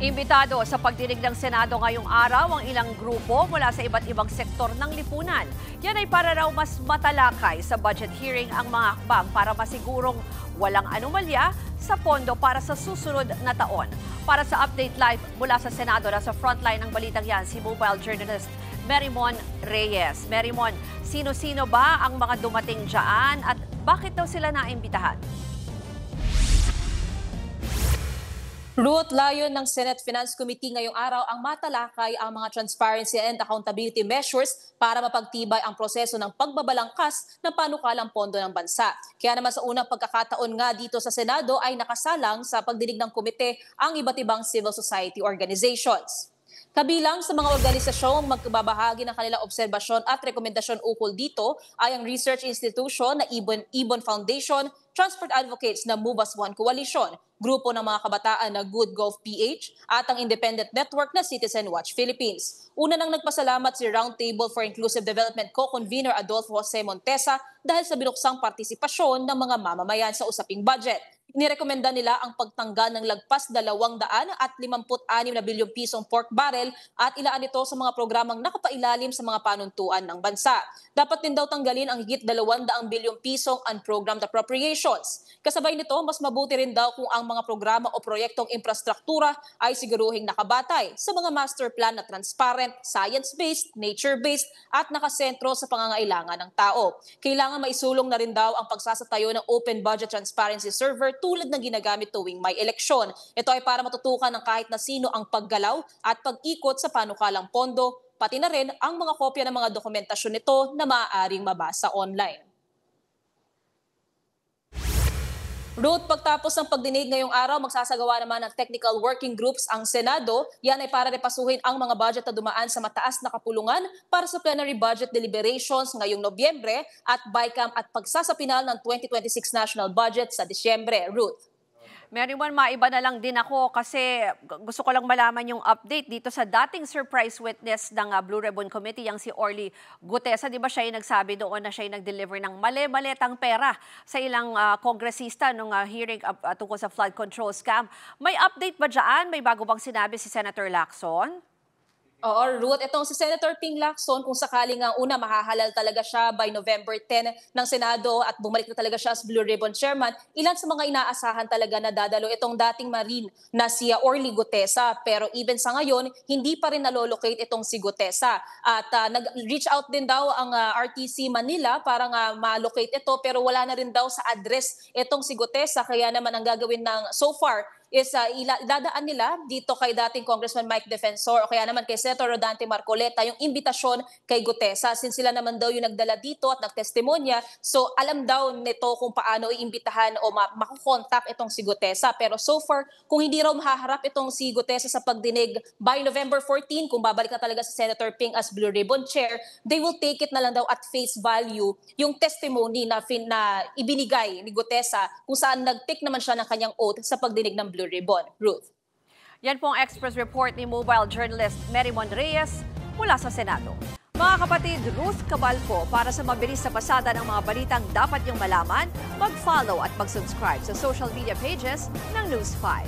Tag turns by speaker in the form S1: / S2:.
S1: Imbitado sa pagdinig ng Senado ngayong araw ang ilang grupo mula sa iba't ibang sektor ng lipunan. Yan ay para raw mas matalakay sa budget hearing ang mga hakbang para masigurong walang anomalya sa pondo para sa susunod na taon. Para sa Update Live mula sa Senado, nasa frontline ng balitang yan si mobile journalist Merymon Reyes. Merymon, sino-sino ba ang mga dumating dyan at bakit daw sila naimbitahan?
S2: Ruth, layon ng Senate Finance Committee ngayong araw ang matalakay ang mga transparency and accountability measures para mapagtibay ang proseso ng pagbabalangkas ng panukalang pondo ng bansa. Kaya naman sa unang pagkakataon nga dito sa Senado ay nakasalang sa pagdinig ng komite ang iba't ibang civil society organizations. Kabilang sa mga organisasyong magbabahagi ng kanilang obserbasyon at rekomendasyon ukol dito ay ang research institution na Ibon Foundation, transport advocates na Move as One Coalition, grupo ng mga kabataan na Good Gov PH at ang independent network na Citizen Watch Philippines. Una nang nagpasalamat si Roundtable for Inclusive Development Co-Convener Adolfo Jose Montesa dahil sa binuksang partisipasyon ng mga mamamayan sa usaping budget. Inirekomenda nila ang pagtanggal ng lagpas 256 na bilyong pisong pork barrel at ilaan ito sa mga programang nakapailalim sa mga panuntuan ng bansa. Dapat din daw tanggalin ang higit 200 bilyong pisong unprogrammed appropriations. Kasabay nito, mas mabuti rin daw kung ang mga programa o proyektong infrastruktura ay siguruhing nakabatay sa mga master plan na transparent, science-based, nature-based at nakasentro sa pangangailangan ng tao. Kailangan maisulong na rin daw ang pagsasatayo ng Open Budget Transparency Server tulad ng ginagamit tuwing may eleksyon. Ito ay para matutukan ng kahit na sino ang paggalaw at pag-ikot sa panukalang pondo, pati na rin ang mga kopya ng mga dokumentasyon nito na maaaring mabasa online. Ruth, pagtapos ng pagdinig ngayong araw, magsasagawa naman ng technical working groups ang Senado. Yan ay para repasuhin ang mga budget na dumaan sa mataas na kapulungan para sa plenary budget deliberations ngayong Nobyembre at BICAM at pagsasapinal ng 2026 national budget sa Disyembre. Ruth.
S1: Merymon, maiba na lang din ako kasi gusto ko lang malaman yung update dito sa dating surprise witness ng Blue Ribbon Committee, yung si Orly Gutesa. Di ba siya yung nagsabi doon na siya yung nag-deliver ng mali-malitang pera sa ilang kongresista nung hearing tungkol sa flood control scam. May update ba dyan? May bago bang sinabi si Senator Lacson?
S2: Oo, Ruth. Itong si Senator Ping Lacson, kung sakaling ang una mahahalal talaga siya by November 10 ng Senado at bumalik na talaga siya as Blue Ribbon Chairman, ilan sa mga inaasahan talaga na dadalo itong dating Marine na si Orly Gutesa. Pero even sa ngayon, hindi pa rin nalolocate itong si Gutesa. At nag-reach out din daw ang RTC Manila para nga ma-locate ito pero wala na rin daw sa address itong si Gutesa. Kaya naman ang gagawin ng so far is idadaan nila dito kay dating Congressman Mike Defensor o kaya naman kay Senator Rodante Marcoleta yung imbitasyon kay Gutesa since sila naman daw yung nagdala dito at nagtestimonya. So alam daw nito kung paano iimbitahan o makukontak itong si Gutesa. Pero so far, kung hindi raw mahaharap itong si Gutesa sa pagdinig by November 14, kung babalik na talaga si Senator Ping as Blue Ribbon Chair, they will take it na lang daw at face value yung testimony na ibinigay ni Gutesa kung saan nag-take naman siya ng kanyang oath sa pagdinig ng Blue Ribbon. Ruth.
S1: Yan po ang Express Report ni mobile journalist Merymon Reyes mula sa Senado. Mga kapatid, Ruth Cabalco, para sa mabilis na pasada ng mga balitang dapat niyong malaman, mag-follow at mag-subscribe sa social media pages ng News 5.